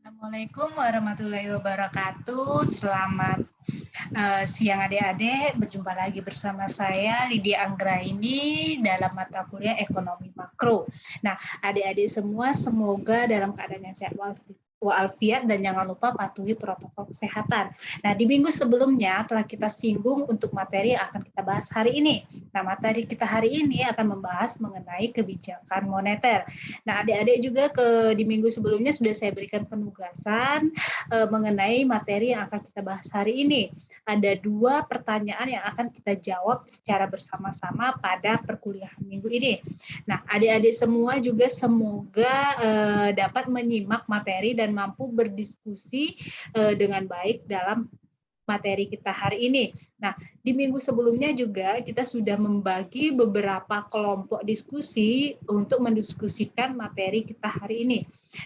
Assalamualaikum warahmatullahi wabarakatuh. Selamat siang adik-adik. Berjumpa lagi bersama saya Lydia Anggraini dalam mata kuliah Ekonomi Makro. Nah, adik-adik semua semoga dalam keadaan yang sehat walafiat dan jangan lupa patuhi protokol kesehatan. Nah, di minggu sebelumnya telah kita singgung untuk materi yang akan kita bahas hari ini. Nah, materi kita hari ini akan membahas mengenai kebijakan moneter. Nah, adik-adik juga di minggu sebelumnya sudah saya berikan penugasan mengenai materi yang akan kita bahas hari ini. Ada 2 pertanyaan yang akan kita jawab secara bersama-sama pada perkuliahan minggu ini. Nah, adik-adik semua juga semoga dapat menyimak materi dan mampu berdiskusi dengan baik dalam materi kita hari ini. Nah, di minggu sebelumnya juga kita sudah membagi beberapa kelompok diskusi untuk mendiskusikan materi kita hari ini.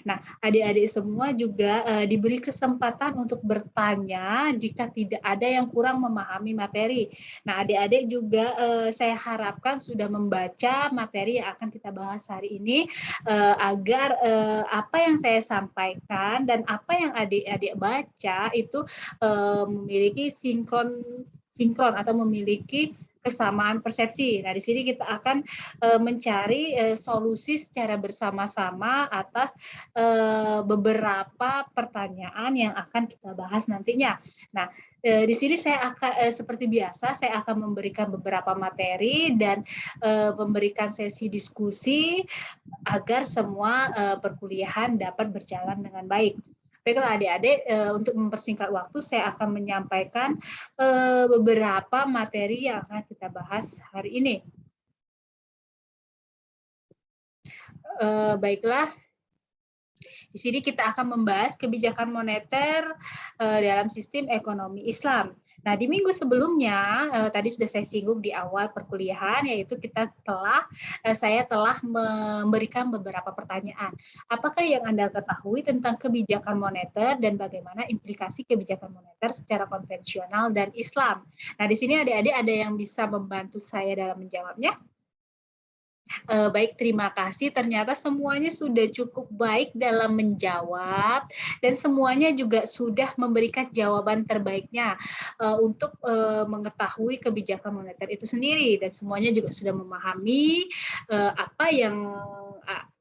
Nah, adik-adik semua juga diberi kesempatan untuk bertanya jika tidak ada yang kurang memahami materi. Nah, adik-adik juga saya harapkan sudah membaca materi yang akan kita bahas hari ini agar apa yang saya sampaikan dan apa yang adik-adik baca itu memiliki sinkron atau memiliki kesamaan persepsi. Nah, di sini kita akan mencari solusi secara bersama-sama atas beberapa pertanyaan yang akan kita bahas nantinya. Nah, di sini saya akan seperti biasa saya akan memberikan beberapa materi dan memberikan sesi diskusi agar semua perkuliahan dapat berjalan dengan baik. Baiklah adik-adik, untuk mempersingkat waktu saya akan menyampaikan beberapa materi yang akan kita bahas hari ini. Baiklah, di sini kita akan membahas kebijakan moneter dalam sistem ekonomi Islam. Nah, di minggu sebelumnya tadi sudah saya singgung di awal perkuliahan, yaitu saya telah memberikan beberapa pertanyaan. Apakah yang Anda ketahui tentang kebijakan moneter dan bagaimana implikasi kebijakan moneter secara konvensional dan Islam? Nah, di sini adik-adik ada yang bisa membantu saya dalam menjawabnya? Baik, terima kasih. Ternyata semuanya sudah cukup baik dalam menjawab dan semuanya juga sudah memberikan jawaban terbaiknya untuk mengetahui kebijakan moneter itu sendiri dan semuanya juga sudah memahami apa yang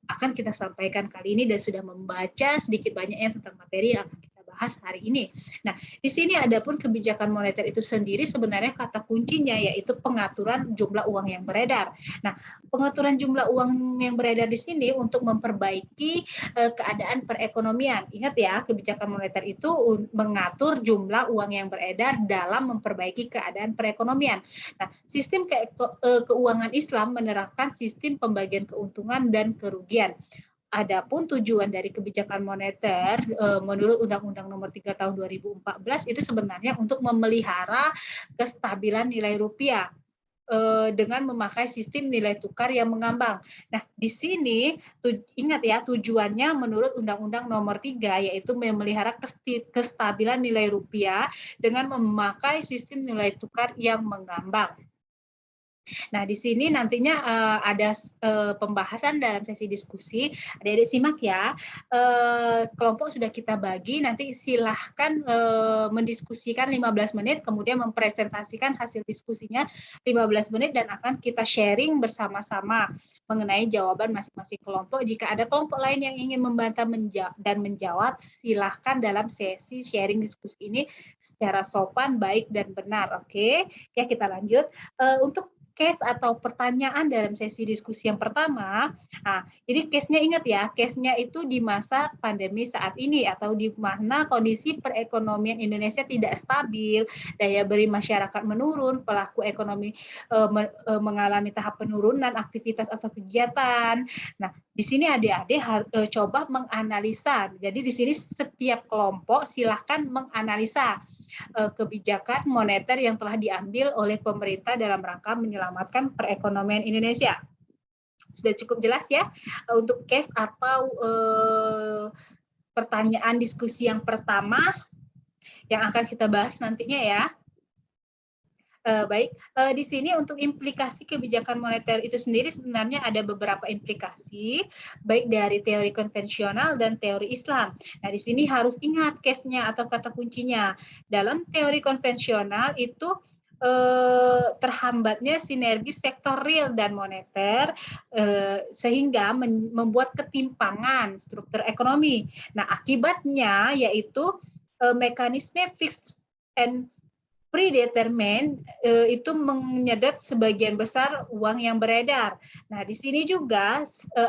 akan kita sampaikan kali ini dan sudah membaca sedikit banyaknya tentang materi yang akan kita bahas hari ini. Nah, di sini adapun kebijakan moneter itu sendiri sebenarnya kata kuncinya yaitu pengaturan jumlah uang yang beredar. Nah, pengaturan jumlah uang yang beredar di sini untuk memperbaiki keadaan perekonomian. Ingat ya, kebijakan moneter itu mengatur jumlah uang yang beredar dalam memperbaiki keadaan perekonomian. Nah, sistem keuangan Islam menerapkan sistem pembagian keuntungan dan kerugian. Adapun tujuan dari kebijakan moneter menurut Undang-Undang Nomor 3 Tahun 2014 itu sebenarnya untuk memelihara kestabilan nilai rupiah dengan memakai sistem nilai tukar yang mengambang. Nah, di sini ingat ya tujuannya menurut Undang-Undang Nomor 3 yaitu memelihara kestabilan nilai rupiah dengan memakai sistem nilai tukar yang mengambang. Nah, di sini nantinya ada pembahasan dalam sesi diskusi. Adik-adik simak ya. Kelompok sudah kita bagi, nanti silahkan mendiskusikan 15 menit, kemudian mempresentasikan hasil diskusinya 15 menit dan akan kita sharing bersama-sama mengenai jawaban masing-masing kelompok. Jika ada kelompok lain yang ingin membantah dan menjawab, silahkan dalam sesi sharing diskusi ini secara sopan, baik, dan benar. Oke, ya kita lanjut. Untuk case atau pertanyaan dalam sesi diskusi yang pertama, nah, jadi case-nya ingat ya, case-nya itu di masa pandemi saat ini atau di mana kondisi perekonomian Indonesia tidak stabil, daya beli masyarakat menurun, pelaku ekonomi mengalami tahap penurunan aktivitas atau kegiatan. Nah, di sini adik-adik coba menganalisa. Jadi di sini setiap kelompok silahkan menganalisa kebijakan moneter yang telah diambil oleh pemerintah dalam rangka menyelamatkan perekonomian Indonesia. Sudah cukup jelas ya untuk case atau pertanyaan diskusi yang pertama yang akan kita bahas nantinya ya. Baik, di sini untuk implikasi kebijakan moneter itu sendiri sebenarnya ada beberapa implikasi, baik dari teori konvensional dan teori Islam. Nah, di sini harus ingat case-nya atau kata kuncinya. Dalam teori konvensional itu terhambatnya sinergi sektor real dan moneter sehingga membuat ketimpangan struktur ekonomi. Nah, akibatnya yaitu mekanisme fixed and predetermined itu menyedot sebagian besar uang yang beredar. Nah, di sini juga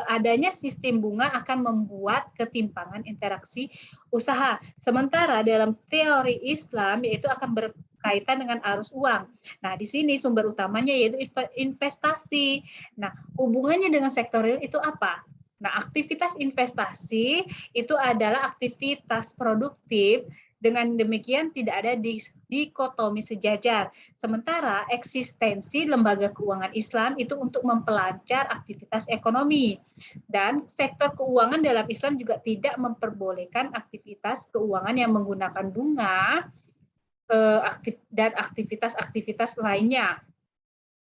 adanya sistem bunga akan membuat ketimpangan interaksi usaha. Sementara dalam teori Islam yaitu akan berkaitan dengan arus uang. Nah, di sini sumber utamanya yaitu investasi. Nah, hubungannya dengan sektor real itu apa? Nah, aktivitas investasi itu adalah aktivitas produktif. Dengan demikian tidak ada dikotomi sejajar. Sementara eksistensi lembaga keuangan Islam itu untuk mempelancar aktivitas ekonomi. Dan sektor keuangan dalam Islam juga tidak memperbolehkan aktivitas keuangan yang menggunakan bunga dan aktivitas-aktivitas lainnya.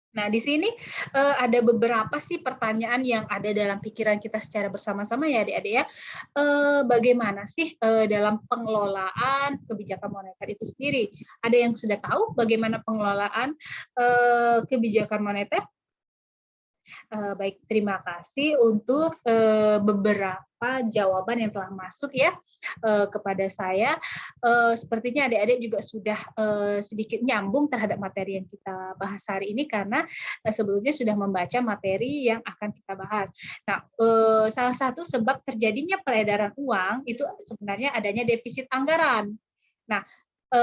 Nah, di sini ada beberapa sih pertanyaan yang ada dalam pikiran kita secara bersama-sama ya adik-adik ya. Bagaimana sih dalam pengelolaan kebijakan moneter itu sendiri? Ada yang sudah tahu bagaimana pengelolaan kebijakan moneter? Baik, terima kasih untuk beberapa jawaban yang telah masuk ya kepada saya. Sepertinya adik-adik juga sudah sedikit nyambung terhadap materi yang kita bahas hari ini karena sebelumnya sudah membaca materi yang akan kita bahas. Nah, salah satu sebab terjadinya peredaran uang itu sebenarnya adanya defisit anggaran. Nah,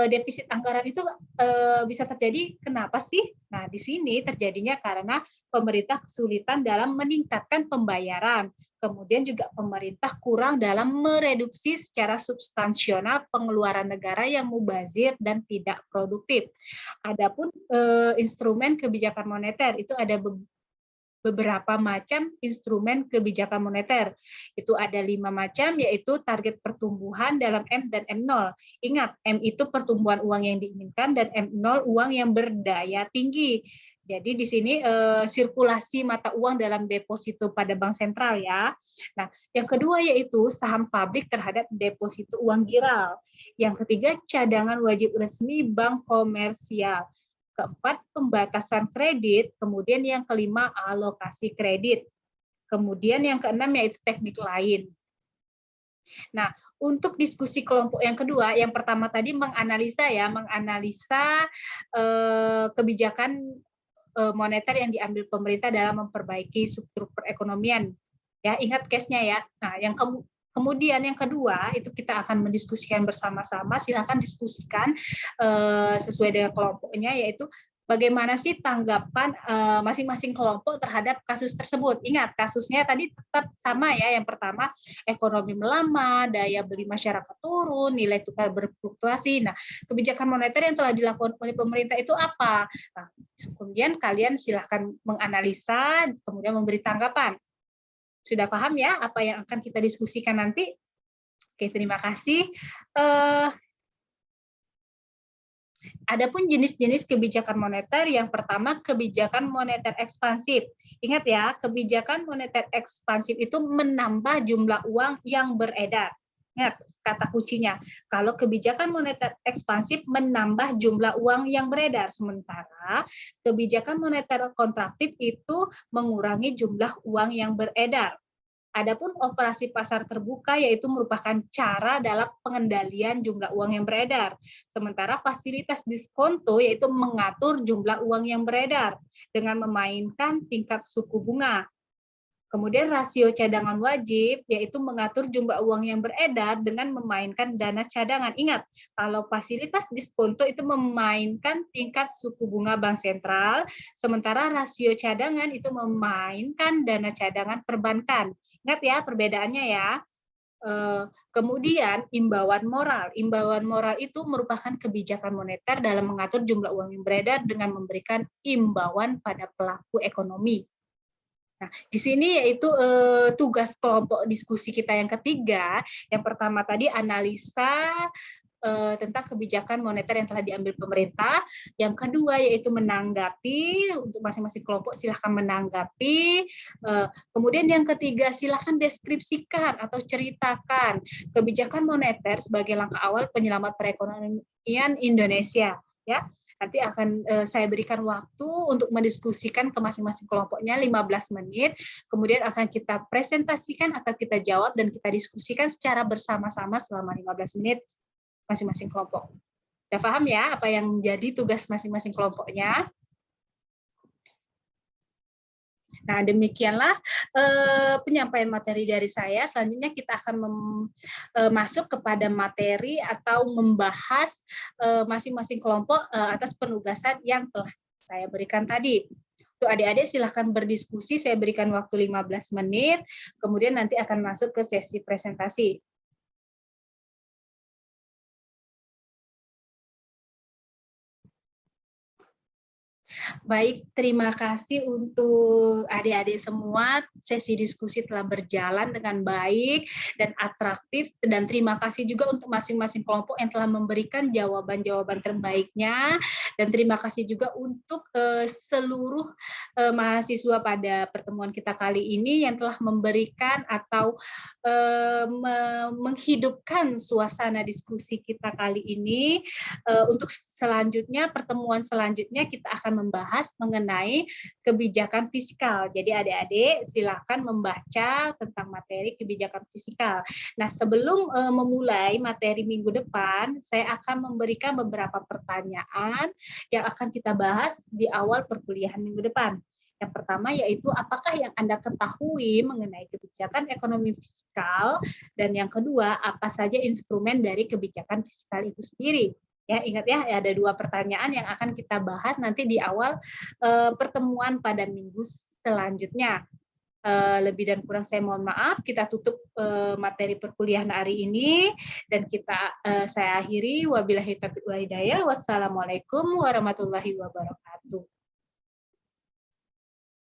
defisit anggaran itu bisa terjadi kenapa sih? Nah, di sini terjadinya karena pemerintah kesulitan dalam meningkatkan pembayaran. Kemudian juga pemerintah kurang dalam mereduksi secara substansial pengeluaran negara yang mubazir dan tidak produktif. Adapun instrumen kebijakan moneter itu ada beberapa macam instrumen kebijakan moneter. Itu ada 5 macam, yaitu target pertumbuhan dalam M dan M0. Ingat, M itu pertumbuhan uang yang diinginkan dan M0 uang yang berdaya tinggi. Jadi di sini sirkulasi mata uang dalam deposito pada bank sentral ya. Nah, yang kedua yaitu saham publik terhadap deposito uang giral. Yang ketiga cadangan wajib resmi bank komersial. Keempat, pembatasan kredit. Kemudian yang kelima, alokasi kredit. Kemudian yang keenam yaitu teknik lain. Nah, untuk diskusi kelompok yang kedua, yang pertama tadi menganalisa kebijakan moneter yang diambil pemerintah dalam memperbaiki struktur perekonomian. Ya, ingat case-nya ya. Nah, kemudian yang kedua itu kita akan mendiskusikan bersama-sama. Silakan diskusikan sesuai dengan kelompoknya, yaitu bagaimana sih tanggapan masing-masing kelompok terhadap kasus tersebut. Ingat, kasusnya tadi tetap sama ya. Yang pertama, ekonomi melambat, daya beli masyarakat turun, nilai tukar berfluktuasi. Nah, kebijakan moneter yang telah dilakukan oleh pemerintah itu apa? Nah, kemudian kalian silahkan menganalisa, kemudian memberi tanggapan. Sudah paham ya apa yang akan kita diskusikan nanti? Oke, terima kasih. Adapun jenis-jenis kebijakan moneter, yang pertama kebijakan moneter ekspansif. Ingat ya, kebijakan moneter ekspansif itu menambah jumlah uang yang beredar. Ingat kata kuncinya, kalau kebijakan moneter ekspansif menambah jumlah uang yang beredar, sementara kebijakan moneter kontraktif itu mengurangi jumlah uang yang beredar. Adapun operasi pasar terbuka yaitu merupakan cara dalam pengendalian jumlah uang yang beredar. Sementara fasilitas diskonto yaitu mengatur jumlah uang yang beredar dengan memainkan tingkat suku bunga. Kemudian rasio cadangan wajib yaitu mengatur jumlah uang yang beredar dengan memainkan dana cadangan. Ingat, kalau fasilitas diskonto itu memainkan tingkat suku bunga bank sentral, sementara rasio cadangan itu memainkan dana cadangan perbankan. Ingat ya perbedaannya ya. Kemudian imbauan moral. Imbauan moral itu merupakan kebijakan moneter dalam mengatur jumlah uang yang beredar dengan memberikan imbauan pada pelaku ekonomi. Nah, di sini yaitu tugas kelompok diskusi kita yang ketiga. Yang pertama tadi analisa tentang kebijakan moneter yang telah diambil pemerintah. Yang kedua yaitu menanggapi, untuk masing-masing kelompok silahkan menanggapi. Kemudian yang ketiga silahkan deskripsikan atau ceritakan kebijakan moneter sebagai langkah awal penyelamat perekonomian Indonesia. Ya, nanti akan saya berikan waktu untuk mendiskusikan ke masing-masing kelompoknya 15 menit, kemudian akan kita presentasikan atau kita jawab dan kita diskusikan secara bersama-sama selama 15 menit masing-masing kelompok. Sudah paham ya apa yang menjadi tugas masing-masing kelompoknya? Nah, demikianlah penyampaian materi dari saya. Selanjutnya kita akan masuk kepada materi atau membahas masing-masing kelompok atas penugasan yang telah saya berikan tadi. Untuk adik-adik silahkan berdiskusi, saya berikan waktu 15 menit, kemudian nanti akan masuk ke sesi presentasi. Baik, terima kasih untuk adik-adik semua. Sesi diskusi telah berjalan dengan baik dan atraktif, dan terima kasih juga untuk masing-masing kelompok yang telah memberikan jawaban-jawaban terbaiknya, dan terima kasih juga untuk seluruh mahasiswa pada pertemuan kita kali ini yang telah memberikan atau menghidupkan suasana diskusi kita kali ini. Untuk selanjutnya, pertemuan selanjutnya kita akan membahas mengenai kebijakan fiskal. Jadi adik-adik silakan membaca tentang materi kebijakan fiskal. Nah, sebelum memulai materi minggu depan, saya akan memberikan beberapa pertanyaan yang akan kita bahas di awal perkuliahan minggu depan. Yang pertama yaitu apakah yang Anda ketahui mengenai kebijakan ekonomi fiskal, dan yang kedua apa saja instrumen dari kebijakan fiskal itu sendiri. Ya, ingat ya, ada dua pertanyaan yang akan kita bahas nanti di awal pertemuan pada minggu selanjutnya. Lebih dan kurang saya mohon maaf. Kita tutup materi perkuliahan hari ini dan saya akhiri. Wabillahi taufiq wal hidayah. Wassalamualaikum warahmatullahi wabarakatuh.